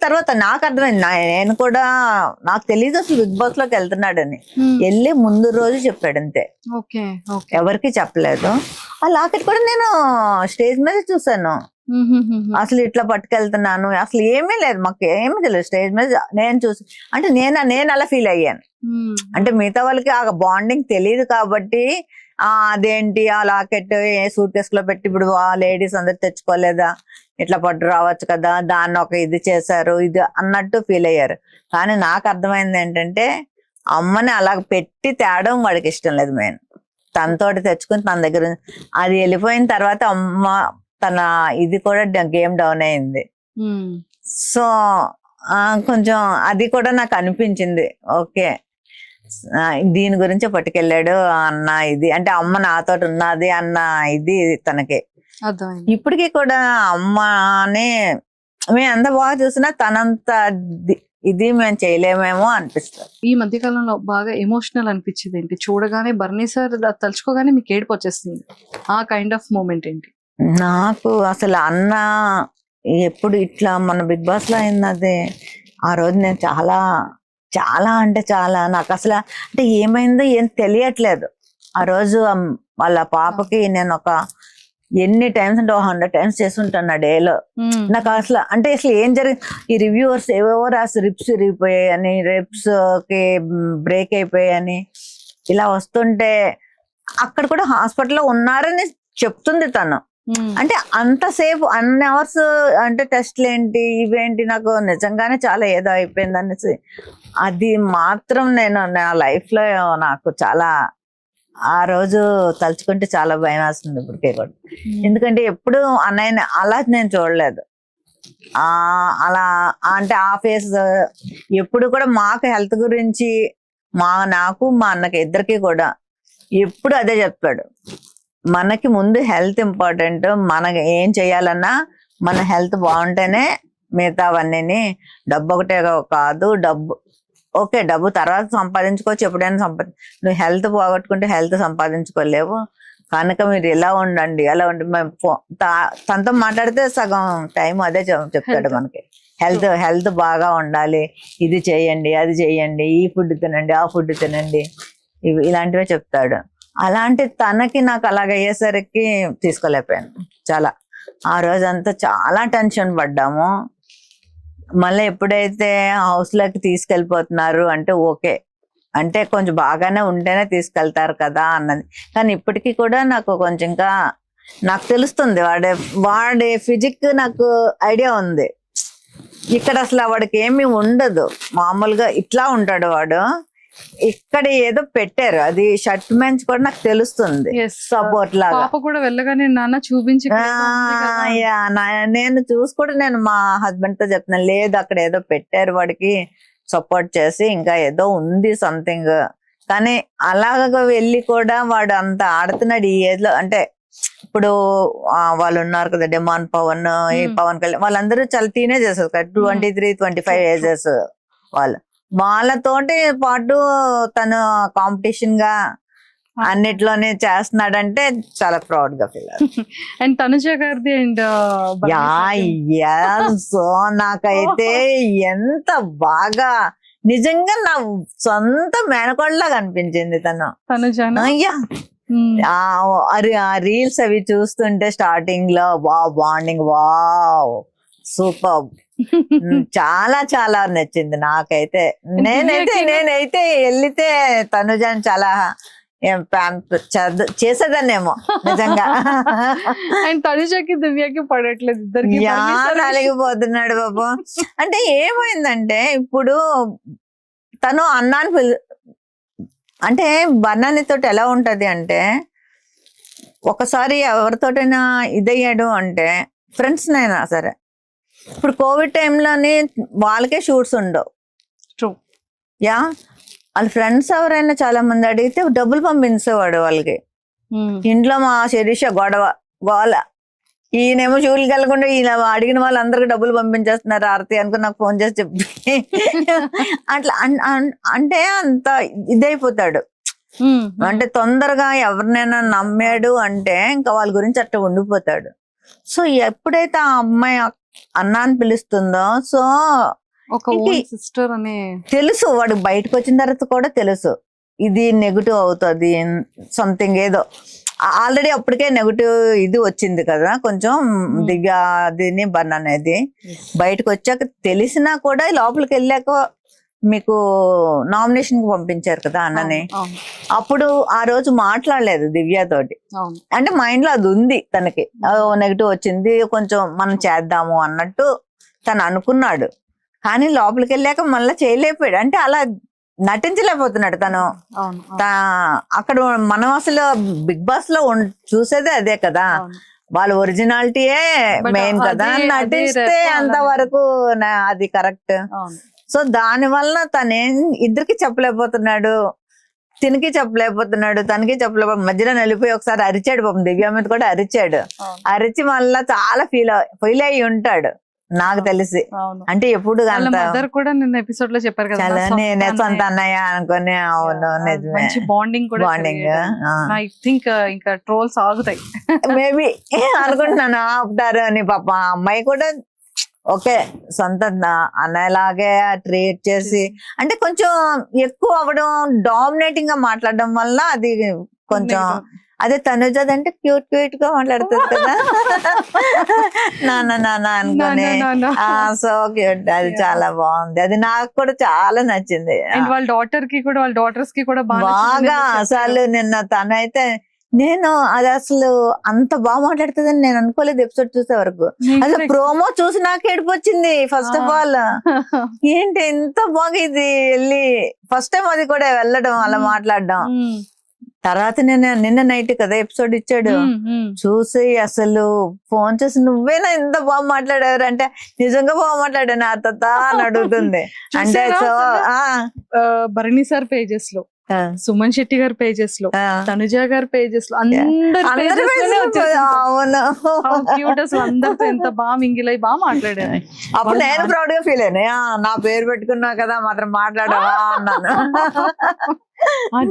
తర్వాత నాకు అర్థమైంది, నేను కూడా నాకు తెలియదు అసలు బిగ్ బాస్ లోకి వెళ్తున్నాడని. వెళ్ళి ముందు రోజు చెప్పాడు అంతే, ఓకే ఓకే. ఎవరికి చెప్పలేదు. ఆ లాకెట్ కూడా నేను స్టేజ్ మీద చూసాను. అసలు ఇట్లా పట్టుకెళ్తున్నాను, అసలు ఏమీ లేదు, మాకు ఏమీ తెలియదు. స్టేజ్ మీద నేను చూసి అంటే నేను అలా ఫీల్ అయ్యాను. అంటే మిగతా వాళ్ళకి ఆ బాండింగ్ తెలియదు కాబట్టి అదేంటి ఆ లాకెట్ ఏ సూట్ కేస్ లో పెట్టి ఇప్పుడు లేడీస్ అందరు తెచ్చుకోలేదా, ఇట్లా పట్టు రావచ్చు కదా, దాన్ని ఒక ఇది చేశారు ఇది అన్నట్టు ఫీల్ అయ్యారు. కానీ నాకు అర్థమైంది ఏంటంటే అమ్మని అలా పెట్టి తేడం వాడికి ఇష్టం లేదు. మెయిన్ తనతోటి తెచ్చుకుని తన దగ్గర అది వెళ్ళిపోయిన తర్వాత అమ్మ తన ఇది కూడా గేమ్ డౌన్ అయింది. సో కొంచెం అది కూడా నాకు అనిపించింది, ఓకే దీని గురించే పట్టుకెళ్ళాడు అన్న ఇది, అంటే అమ్మ నాతో ఉన్నది అన్న ఇది తనకి. ఇప్పటికీ కూడా అమ్మని మేము ఎంత బాగా చూసినా తనంత ఇది మేము చేయలేమేమో అనిపిస్తుంది. ఈ మధ్య కాలంలో బాగా ఎమోషనల్ అనిపించింది ఏంటి? చూడగానే బర్నీ సార్ తలుచుకోగానే మీకు ఏడుపు వచ్చేస్తుంది, ఆ కైండ్ ఆఫ్ మూమెంట్ ఏంటి? నాకు అసలు అన్న ఎప్పుడు ఇట్లా మన బిగ్ బాస్ లో అయింది ఆ రోజు నేను చాలా చాలా అంటే చాలా నాకు అసలు అంటే ఏమైందో ఏం తెలియట్లేదు. ఆ రోజు వాళ్ళ పాపకి నేను ఒక ఎన్ని టైమ్స్ అంటే 100 times చేస్తుంటాను ఆ డేలో. నాకు అసలు అంటే అసలు ఏం జరిగింది, ఈ రివ్యూవర్స్ ఏవేవో రాసి రిప్స్ విరిగిపోయాయని, రిప్స్ కి బ్రేక్ అయిపోయాయని ఇలా వస్తుంటే అక్కడ కూడా హాస్పిటల్లో ఉన్నారని చెప్తుంది తను. అంటే అంతసేపు అన్ని అవర్స్ అంటే టెస్ట్లు ఏంటి ఇవేంటి, నాకు నిజంగానే చాలా ఏదో అయిపోయింది అనేసి అది మాత్రం నేను నా లైఫ్ లో నాకు చాలా ఆ రోజు తలుచుకుంటే చాలా భయం వేస్తుంది ఇప్పటికే కూడా. ఎందుకంటే ఎప్పుడు అన్నయ్యని అలా నేను చూడలేదు. అలా అంటే ఆ ఫేస్ ఎప్పుడు కూడా మాకు హెల్త్ గురించి నాకు మా అన్నకి ఇద్దరికి కూడా ఎప్పుడు అదే చెప్పాడు, మనకి ముందు హెల్త్ ఇంపార్టెంట్, మనకి ఏం చేయాలన్నా మన హెల్త్ బాగుంటేనే మిగతావన్నీ. డబ్బు ఒకటే కాదు, డబ్బు ఓకే డబ్బు తర్వాత సంపాదించుకోవచ్చు, ఎప్పుడైనా నువ్వు హెల్త్ పోగొట్టుకుంటే హెల్త్ సంపాదించుకోలేవు కనుక మీరు ఎలా ఉండండి అలా ఉండి. మేము తనతో మాట్లాడితే సగం టైం అదే చెప్తాడు మనకి, హెల్త్ బాగా ఉండాలి, ఇది చేయండి అది చేయండి, ఈ ఫుడ్ తినండి ఆ ఫుడ్ తినండి, ఇలాంటివే చెప్తాడు. అలాంటి తనకి నాకు అలాగ అయ్యేసరికి తీసుకోలేకపోయాను. చాలా ఆ రోజంతా చాలా టెన్షన్ పడ్డాము. మళ్ళీ ఎప్పుడైతే హౌస్ లోకి తీసుకెళ్ళిపోతున్నారు అంటే ఓకే, అంటే కొంచెం బాగానే ఉంటేనే తీసుకెళ్తారు కదా అన్నది. కానీ ఇప్పటికీ కూడా నాకు కొంచెం ఇంకా నాకు తెలుస్తుంది వాడి ఫిజిక్ నాకు ఐడియా ఉంది. ఇక్కడ అసలు వాడికి ఏమీ ఉండదు, మామూలుగా ఇట్లా ఉంటాడు వాడు. ఇక్కడ ఏదో పెట్టారు, అది షర్ట్ మెంచ్ కూడా నాకు తెలుస్తుంది సపోర్ట్ లాగా. పాప కూడా వెళ్ళగానే నాన్న చూపించి నేను చూసి కూడా నేను మా హస్బెండ్ తో చెప్తున్నాను, లేదు అక్కడ ఏదో పెట్టారు వాడికి సపోర్ట్ చేసి, ఇంకా ఏదో ఉంది సంథింగ్. కానీ అలాగ వెళ్ళి కూడా వాడు అంత ఆడుతున్నాడు ఈ ఏజ్ లో. అంటే ఇప్పుడు వాళ్ళు ఉన్నారు కదా డిమాండ్ పవన్, ఈ పవన్ కళ్యాణ్, వాళ్ళందరూ చాలా టీనేజర్స్ కదా, 23-25 ఏజెస్ వాళ్ళు. వాళ్ళతోటి పాటు తను కాంపిటీషన్ గా అన్నిట్లోనే చేస్తున్నాడంటే చాలా ప్రౌడ్ గా ఫీల్ అవుతుంది. అండ్ తనుజ గారిది అండ్ సో నాకైతే ఎంత బాగా నిజంగా నా సొంత మేనకోడలాగా అనిపించింది తను. అయ్యా ఆ రీల్స్ అవి చూస్తుంటే స్టార్టింగ్ లో బాండింగ్ సూపర్, చాలా చాలా నచ్చింది నాకైతే. నేనైతే వెళ్తే తనుజాని చాలా చేసేదాన్నేమో నిజంగా. అండ్ తనుజకి దివ్యకి పడట్లేదు, ఇద్దరికి అలిగిపోతున్నాడు బాబు. అంటే ఏమైందంటే ఇప్పుడు తను అన్నాన్ని అంటే బర్నానితో ఎలా ఉంటది అంటే ఒకసారి ఎవరితోటైనా ఇదయ్యాడు అంటే ఫ్రెండ్స్ నైనా సరే, ఇప్పుడు కోవిడ్ టైంలోని వాళ్ళకే షూట్స్ ఉండవు. యా వాళ్ళ ఫ్రెండ్స్ ఎవరైనా చాలా మంది అడిగితే డబ్బులు పంపించేవాడు వాళ్ళకి. ఇంట్లో మా శిరీష గోల, ఈయనేమో షూట్కి వెళ్ళకుండా ఈయన అడిగిన వాళ్ళందరికీ డబ్బులు పంపించేస్తున్నారు ఆరతి అనుకుని నాకు ఫోన్ చేసి చెప్పి అట్లా అంటే అంత ఇదైపోతాడు. అంటే తొందరగా ఎవరినైనా నమ్మాడు అంటే ఇంకా వాళ్ళ గురించి అట్లా ఉండిపోతాడు. సో ఎప్పుడైతే ఆ అమ్మాయి అన్న అని పిలుస్తుందో, సో ఒక ఓన్ సిస్టర్ అనే తెలుసు వాడు బయటకు వచ్చిన తర్వాత కూడా తెలుసు ఇది నెగిటివ్ అవుతుంది సంథింగ్ ఏదో. ఆల్రెడీ అప్పటికే నెగిటివ్ ఇది వచ్చింది కదా కొంచెం దివ్య దీని బన్ అనేది. బయటకు వచ్చాక తెలిసినా కూడా లోపలికి వెళ్ళాక మీకు నామినేషన్ కి పంపించారు కదా అన్నని. అప్పుడు ఆ రోజు మాట్లాడలేదు దివ్య తోటి, అంటే మైండ్ లో అది ఉంది తనకి, నెగిటివ్ వచ్చింది కొంచెం మనం చేద్దాము అన్నట్టు తను అనుకున్నాడు. కానీ లోపలికి వెళ్ళాక మళ్ళీ చేయలేకపోయాడు, అంటే అలా నటించలేకపోతున్నాడు తను. అక్కడ మనం అసలు బిగ్ బాస్ లో చూసేదే అదే కదా, వాళ్ళ ఒరిజినాలిటీయే మెయిన్ కదా. నటిస్తే అంతవరకు అది కరెక్ట్. సో దాని వలన తనేం ఇద్దరికి చెప్పలేకపోతున్నాడు, తినికి చెప్పలేకపోతున్నాడు, తనకి చెప్పలేకపోతే మధ్యలో వెళ్ళిపోయి ఒకసారి అరిచాడు పాపం, దివ్య మీద కూడా అరిచాడు. అరిచి మళ్ళా చాలా ఫీల్ అయ్యి ఉంటాడు నాకు తెలిసి. అంటే ఎప్పుడు కూడా నిన్న ఎపిసోడ్ లో చెప్పారు కదా నేనే సొంత అన్నయ్య అనుకుని. అవును నిజమే, బాండింగ్ బాండింగ్. ఐ థింక్ ఇంకా ట్రోల్స్ ఆగుతాయి మేబీ అనుకుంటున్నాను ఆపుతారు అని. పాప అమ్మాయి కూడా ఓకే సొంత అన్నలాగే ట్రీట్ చేసి, అంటే కొంచెం ఎక్కువ అవ్వడం, డామినేటింగ్ గా మాట్లాడడం వల్ల అది కొంచెం. అదే తనుజ అంటే క్యూట్ క్యూట్ గా మాట్లాడుతుంది కదా, నాన్న నాన్న అనుకుని. సో క్యూట్, అది చాలా బాగుంది, అది నాకు కూడా చాలా నచ్చింది. వాళ్ళ డాటర్స్ కి కూడా బాగా. అసలు నిన్న తనైతే నేను అది అసలు అంత బాగా మాట్లాడుతుందని నేను అనుకోలేదు ఎపిసోడ్ చూసే వరకు. అసలు ప్రోమో చూసి నాకు ఏడిపొచ్చింది ఫస్ట్ ఆఫ్ ఆల్. ఏంటి ఎంత బాగా ఇది వెళ్ళి ఫస్ట్ టైం అది కూడా వెళ్ళడం అలా మాట్లాడడం. తర్వాత నిన్న నైట్ కదా ఎపిసోడ్ ఇచ్చాడు, చూసి అసలు ఫోన్ చేసి నువ్వేనా ఎంత బాగా మాట్లాడారు అంటే, నిజంగా బాగా మాట్లాడాను అత్త అని అడుగుతుంది. అంటే సో భరణి సార్ పేజెస్ లో, సుమన్ శెట్టి గారి పేజెస్ లో, తనుజ గారి పేజెస్ లో, అందరితో ఎంత బాగా మింగిలై బాగా మాట్లాడారు. అప్పుడు నేను ప్రౌడ్ గా ఫీల్ అయినా, నా పేరు పెట్టుకున్నా కదా మాత్రం మాట్లాడవా అన్నాను.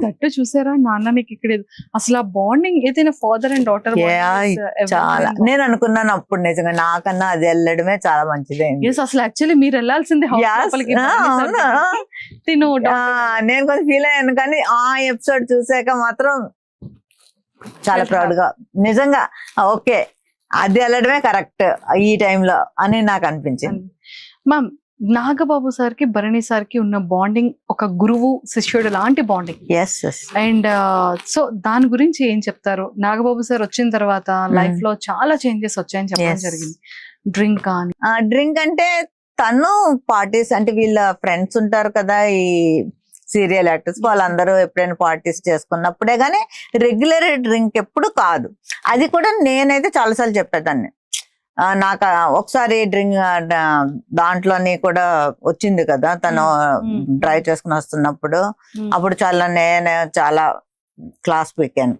దట్టు చూసారా నాన్న నీకు ఇక్కడ అసలు ఆ బాండింగ్ ఏదైనా ఫాదర్ అండ్ డాటర్ చాలా. నేను అనుకున్నాను అప్పుడు నిజంగా నాకన్నా అది వెళ్ళడమే చాలా మంచిది. అసలు యాక్చువల్లీ మీరు వెళ్ళాల్సిందే. నేను కొంచెం ఫీల్ అయ్యాను, కానీ ఆ ఎపిసోడ్ చూసాక మాత్రం చాలా ప్రౌడ్ గా నిజంగా ఓకే అది వెళ్ళడమే కరెక్ట్ ఈ టైంలో అని నాకు అనిపించింది. మ్యామ్, నాగబాబు సార్ కి భరణి సార్ కి ఉన్న బాండింగ్ ఒక గురువు శిష్యుడు లాంటి బాండింగ్. అండ్ సో దాని గురించి ఏం చెప్తారు? నాగబాబు సార్ వచ్చిన తర్వాత లైఫ్ లో చాలా చేంజెస్ వచ్చాయని చెప్పడం జరిగింది. డ్రింక్ కానీ, డ్రింక్ అంటే తను పార్టీస్, అంటే వీళ్ళ ఫ్రెండ్స్ ఉంటారు కదా ఈ సీరియల్ యాక్టర్స్, వాళ్ళందరూ ఎప్పుడైనా పార్టీస్ చేసుకున్నప్పుడే గానీ రెగ్యులర్ డ్రింక్ ఎప్పుడు కాదు. అది కూడా నేనైతే చాలాసార్లు చెప్పేదాన్ని. నాకు ఒకసారి డ్రింక్ దాంట్లోని కూడా వచ్చింది కదా తను డ్రైవ్ చేసుకుని వస్తున్నప్పుడు, అప్పుడు నేను చాలా క్లాస్ పీకాను.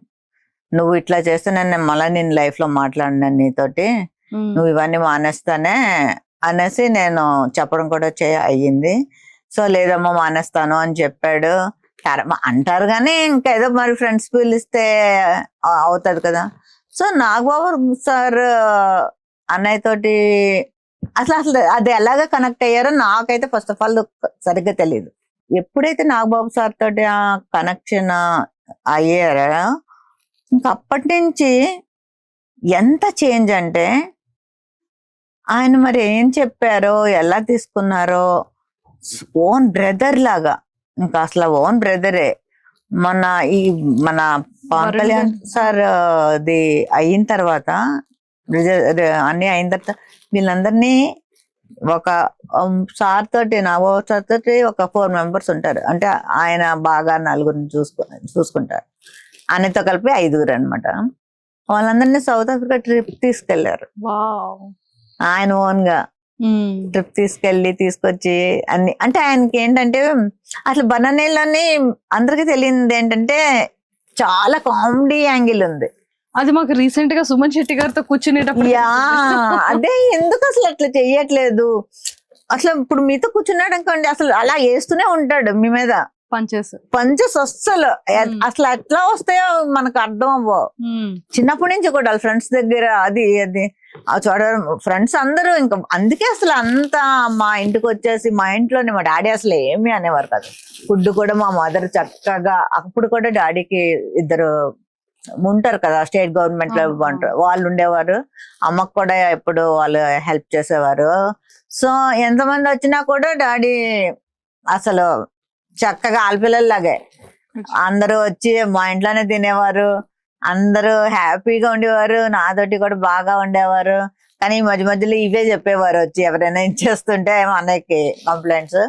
నువ్వు ఇట్లా చేస్తే నేను మళ్ళీ నేను లైఫ్ లో మాట్లాడినాను నీతోటి, నువ్వు ఇవన్నీ మానేస్తానే అనేసి నేను చెప్పడం కూడా అయ్యింది. సో లేదమ్మా మానేస్తాను అని చెప్పాడు. అంటారు కానీ ఇంకా ఏదో మరి ఫ్రెండ్స్ పిలిస్తే అవుతుంది కదా. సో నాగబాబు సార్ అన్నయ్య తోటి అసలు అది ఎలాగ కనెక్ట్ అయ్యారో నాకైతే ఫస్ట్ ఆఫ్ ఆల్ సరిగ్గా తెలియదు. ఎప్పుడైతే నాగబాబు సార్ తోటి ఆ కనెక్షన్ అయ్యారో ఇంకా అప్పటి నుంచి ఎంత చేంజ్ అంటే, ఆయన మరి ఏం చెప్పారో ఎలా తీసుకున్నారో ఓన్ బ్రదర్ లాగా, ఇంకా అసలు ఓన్ బ్రదరే. మన పవన్ కళ్యాణ్ సార్ అది అయిన తర్వాత అన్ని అయిన తర్వాత వీళ్ళందరినీ ఒక సార్ తోటి నాగబాబు సార్ తోటి ఒక 4 members ఉంటారు, అంటే ఆయన బాగా 4 చూసుకుంటారు. ఆయనతో కలిపి 5 అనమాట. వాళ్ళందరినీ సౌత్ ఆఫ్రికా ట్రిప్ తీసుకెళ్లారు ఆయన ఓన్ గా. ట్రిప్ తీసుకొచ్చి అన్ని, అంటే ఆయనకి ఏంటంటే అసలు బనానాలని అందరికి తెలియదు ఏంటంటే చాలా కామెడీ యాంగిల్ ఉంది. అది మాకు రీసెంట్ గా సుమన్ శెట్టి గారితో కూర్చునేటప్పుడు అదే ఎందుకు అసలు అట్లా చెయ్యట్లేదు. అసలు ఇప్పుడు మీతో కూర్చున్నాడు అనుకోండి, అసలు అలా వేస్తూనే ఉంటాడు మీ మీద పంచెస్ అస్సలు అసలు ఎట్లా వస్తాయో మనకు అర్థం అవ్వవు. చిన్నప్పటి నుంచి కూడా ఫ్రెండ్స్ దగ్గర అది ఆ చూడడం ఫ్రెండ్స్ అందరూ ఇంకా అందుకే అసలు అంతా మా ఇంటికి వచ్చేసి మా ఇంట్లోనే మా డాడీ అసలు ఏమీ అనేవారు కాదు. ఫుడ్ కూడా మా మదర్ చక్కగా, అప్పుడు కూడా డాడీకి ఇద్దరు ఉంటారు కదా స్టేట్ గవర్నమెంట్ లో వాళ్ళు ఉండేవారు. అమ్మకు కూడా ఎప్పుడు వాళ్ళు హెల్ప్ చేసేవారు. సో ఎంతమంది వచ్చినా కూడా డాడీ అసలు చక్కగా ఆడపిల్లలాగే అందరూ వచ్చి మా ఇంట్లోనే తినేవారు. అందరూ హ్యాపీగా ఉండేవారు. నాతోటి కూడా బాగా ఉండేవారు. కానీ ఈ మధ్య మధ్యలో ఇవే చెప్పేవారు వచ్చి ఎవరైనా ఇచ్చేస్తుంటే అన్నయ్యకి కంప్లైంట్స్.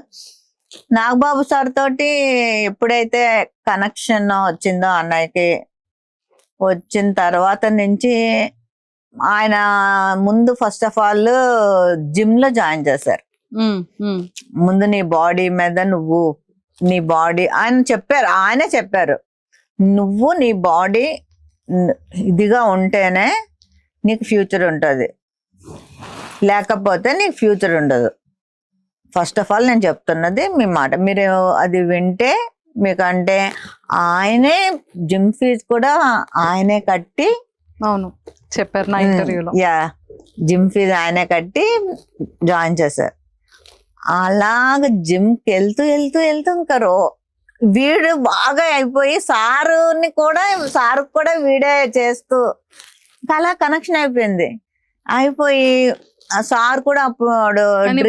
నాగబాబు సార్ తోటి ఎప్పుడైతే కనెక్షన్ వచ్చిందో అన్నయ్యకి, వచ్చిన తర్వాత నుంచి ఆయన ముందు ఫస్ట్ ఆఫ్ ఆల్ జిమ్ లో జాయిన్ చేశారు. ముందు నీ బాడీ మీద నీ బాడీ ఆయనే చెప్పారు నువ్వు నీ బాడీ ఇదిగా ఉంటేనే నీకు ఫ్యూచర్ ఉంటుంది, లేకపోతే నీకు ఫ్యూచర్ ఉండదు. ఫస్ట్ ఆఫ్ ఆల్ నేను చెప్తున్నది మీ మాట, మీరు అది వింటే మీకంటే ఆయనే జిమ్ ఫీజు కూడా ఆయనే కట్టి, అవును చెప్పారు నా ఇంటర్వ్యూలో, జిమ్ ఫీజు ఆయనే కట్టి జాయిన్ చేశారు. అలాగ జిమ్కి వెళ్తూ వెళ్తూ వెళ్తూ ఇంకా వీడు బాగా అయిపోయి సారు కూడా వీడే చేస్తూ అలా కనెక్షన్ అయిపోయింది. అయిపోయి ఆ సార్ కూడా అప్పుడు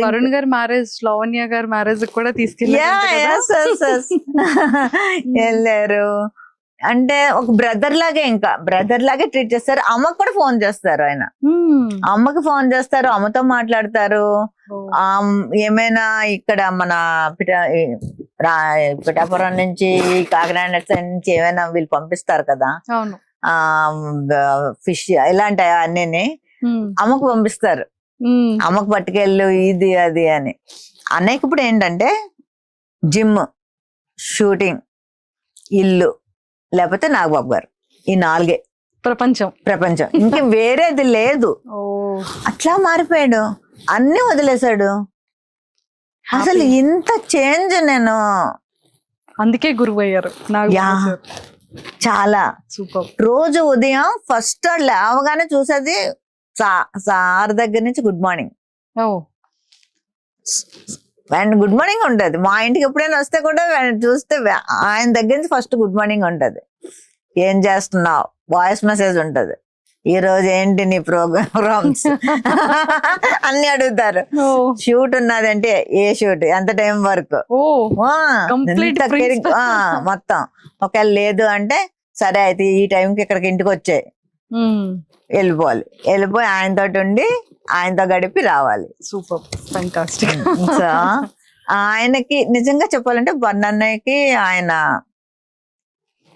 వరుణ్ గారి మ్యారేజ్, లావణ్య గారి మ్యారేజ్ కూడా వెళ్ళారు. అంటే ఒక బ్రదర్ లాగే ట్రీట్ చేస్తారు. అమ్మకు కూడా ఫోన్ చేస్తారు ఆయన, అమ్మకి ఫోన్ చేస్తారు, అమ్మతో మాట్లాడతారు. ఏమైనా ఇక్కడ మన పిఠాపురం నుంచి కాకినాడ నుంచి ఏమైనా వీళ్ళు పంపిస్తారు కదా ఫిష్ ఇలాంటి అన్నీ అమ్మకు పంపిస్తారు. అమ్మకు పట్టుకెళ్ళు ఇది అది అని. అన్నయ్యకి ఇప్పుడు ఏంటంటే జిమ్, షూటింగ్, ఇల్లు, లేకపోతే నాగబాబు గారు, ఈ 4 ప్రపంచం ఇంక వేరేది లేదు. అట్లా మారిపోయాడు, అన్ని వదిలేశాడు. అసలు ఇంత చేంజ్ నేను అందుకే గురువు అయ్యారు చాలా సూపర్. రోజు ఉదయం ఫస్ట్ లేవగానే చూసేది సార్ దగ్గర నుంచి good morning and good morning ఉంటది. మా ఇంటికి ఎప్పుడైనా వస్తే కూడా చూస్తే ఆయన దగ్గర నుంచి ఫస్ట్ గుడ్ మార్నింగ్ ఉంటది. ఏం చేస్తున్నావు, వాయిస్ మెసేజ్ ఉంటది, ఈ రోజు ఏంటి నీ ప్రోగ్రామ్స్ అన్ని అడుగుతారు. షూట్ ఉన్నదంటే ఏ షూట్, ఎంత టైం వరకు, మొత్తం. ఒకవేళ లేదు అంటే సరే అయితే ఈ టైంకి ఇక్కడికి ఇంటికి వచ్చాయి, వెళ్ళిపోయి ఆయనతో ఉండి ఆయనతో గడిపి రావాలి. Super, fantastic. సో ఆయనకి నిజంగా చెప్పాలంటే బన్నన్నయ్యకి ఆయన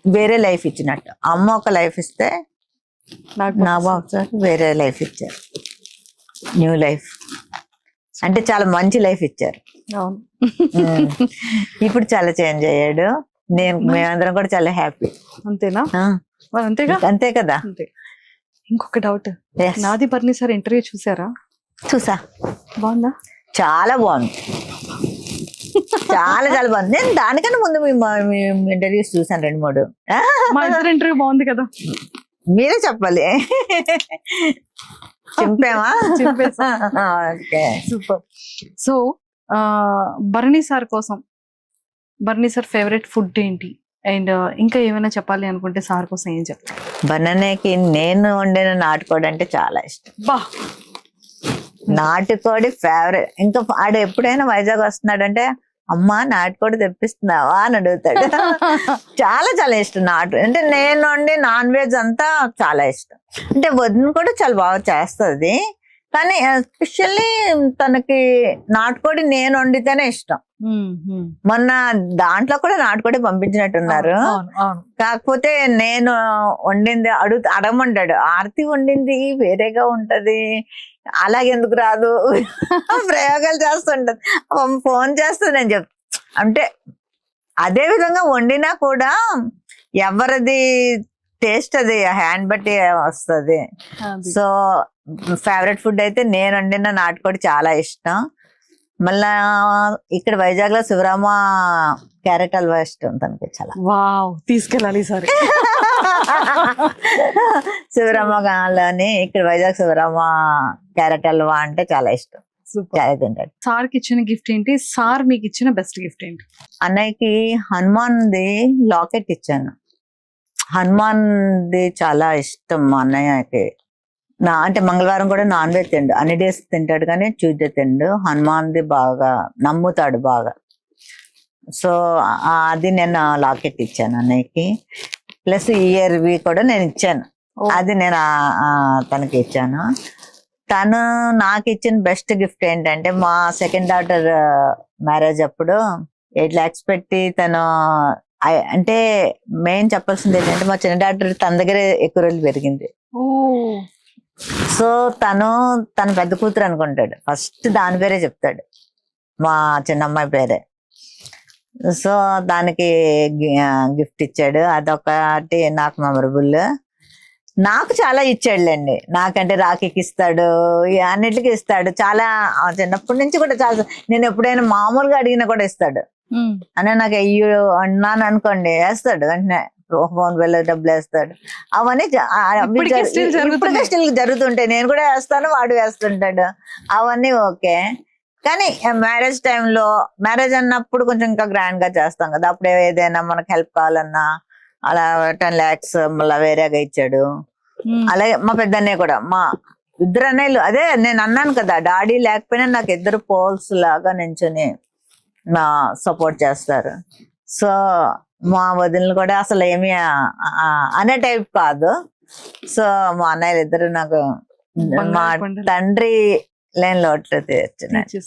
వేరే లైఫ్ ఇచ్చినట్టు. అమ్మ ఒక లైఫ్ ఇస్తే నాగబాబు సార్ వేరే లైఫ్ ఇచ్చారు, న్యూ లైఫ్. అంటే చాలా మంచి లైఫ్ ఇచ్చారు. ఇప్పుడు చాలా చేంజ్ అయ్యాడు. మేమందరం కూడా చాలా హ్యాపీ. అంతేనా? అంతే కదా. ఇంకొక డౌట్, నాది బర్ని సార్ ఇంటర్వ్యూ చూసారా? చూసా. బాగుందా? చాలా బాగుంది, చాలా చాలా బాగుంది. నేను దానికన్నా ముందు మీ ఇంటర్వ్యూస్ చూసాను 2-3. మా ఇద్దరు ఇంటర్వ్యూ బాగుంది కదా, మీరే చెప్పాలి. చింపేమా? Okay, super. సో బర్ని సార్ కోసం, బర్ని సార్ ఫేవరెట్ ఫుడ్ ఏంటి, అండ్ ఇంకా ఏమైనా చెప్పాలి అనుకుంటే సార్ కోసం ఏం చెప్తారు? బనానాకి నేను వండిన నాటుకోడి అంటే చాలా ఇష్టం. నాటుకోడి ఫేవరెట్. ఇంకా ఆడు ఎప్పుడైనా వైజాగ్ వస్తున్నాడంటే అమ్మా నాటుకోడి తెప్పిస్తున్నావా అని అడుగుతాడు. చాలా చాలా ఇష్టం నాటు అంటే. నేను వండి నాన్ వెజ్ అంతా చాలా ఇష్టం. అంటే వదిన కూడా చాలా బాగా చేస్తుంది, కానీ ఎస్పెషల్లీ తనకి నాటుకోడి నేను వండితేనే ఇష్టం. మొన్న దాంట్లో కూడా నాటుకోడి పంపించినట్టున్నారు. కాకపోతే నేను వండింది అడగమంటాడు, ఆర్తి వండింది వేరేగా ఉంటది, అలాగెందుకు రాదు, ప్రయోగాలు చేస్తుంటది, ఫోన్ చేస్తా నేను చెప్తా. అంటే అదే విధంగా వండినా కూడా ఎవరిది టేస్ట్ అది హ్యాండ్ బట్టి వస్తుంది. సో ఫేవరెట్ ఫుడ్ అయితే నేను వండిన నాటుకోడి చాలా ఇష్టం. మళ్ళా ఇక్కడ వైజాగ్ లో శివరామ క్యారెట్ హల్వా ఇష్టం తనకి చాలా. వావ్, తీసుకెళ్ళాలి సరే. శివరామలోని ఇక్కడ వైజాగ్ శివరామ క్యారెట్ హల్వా అంటే చాలా ఇష్టం, సూపర్. చాలా తింటాడు. సార్ కి ఇచ్చిన గిఫ్ట్ ఏంటి? సార్ మీకు ఇచ్చిన బెస్ట్ గిఫ్ట్ ఏంటి? అన్నయ్యకి హనుమాన్ది లాకెట్ ఇచ్చాను. హనుమాన్ది చాలా ఇష్టం మా అన్నయ్యకి. అంటే మంగళవారం కూడా నాన్ వెజ్ తిండు, అన్ని డేస్ తింటాడు కానీ ట్యూస్డే తిండు. హనుమాన్ది బాగా నమ్ముతాడు బాగా. సో అది నేను లాకెట్ ఇచ్చాను అన్నయ్యకి. ప్లస్ ఇయర్వి కూడా నేను ఇచ్చాను, అది నేను తనకి ఇచ్చాను. తను నాకు ఇచ్చిన బెస్ట్ గిఫ్ట్ ఏంటంటే మా సెకండ్ డాటర్ మ్యారేజ్ అప్పుడు 8 lakhs పెట్టి తను అంటే మెయిన్ చెప్పాల్సింది ఏంటంటే మా చిన్న డాక్టర్ తన దగ్గరే ఎక్కువ రోజులు పెరిగింది. సో తన పెద్ద కూతురు అనుకుంటాడు, ఫస్ట్ దాని పేరే చెప్తాడు, మా చిన్నమ్మాయి పేరే. సో దానికి గిఫ్ట్ ఇచ్చాడు, అదొకటి నాకు మెమరబుల్. నాకు చాలా ఇచ్చాడులేండి, నాకంటే రాఖీకి ఇస్తాడు, అన్నిటికీ ఇస్తాడు. చాలా చిన్నప్పటి నుంచి కూడా చాలా, నేను ఎప్పుడైనా మామూలుగా అడిగినా కూడా ఇస్తాడు. అని నాకు అయ్యో అన్నాను అనుకోండి వేస్తాడు, వెంటనే ఫోన్ పేలో డబ్బులు వేస్తాడు. అవన్నీ ఇప్పటికే స్టిల్ జరుగుతుంటాయి, నేను కూడా వేస్తాను, వాడు వేస్తుంటాడు. అవన్నీ ఓకే. కానీ మ్యారేజ్ టైంలో, మ్యారేజ్ అన్నప్పుడు కొంచెం ఇంకా గ్రాండ్ గా చేస్తాం కదా, అప్పుడు ఏదైనా మనకు హెల్ప్ కావాలన్నా అలా 10 lakhs మళ్ళీ వేరేగా ఇచ్చాడు. అలాగే మా పెద్దన్నయ్య కూడా, మా ఇద్దరు అన్నయ్యలు, అదే నేను అన్నాను కదా, డాడీ లేకపోయినా నాకు ఇద్దరు పోల్స్ లాగా నించుని నా సపోర్ట్ చేస్తారు. సో మా వదినలు కూడా అసలు ఏమి అనే టైప్ కాదు. సో మా అన్నయ్యలు ఇద్దరు నాకు మా తండ్రి లేని లోట్లు తీర్చున్నాడు.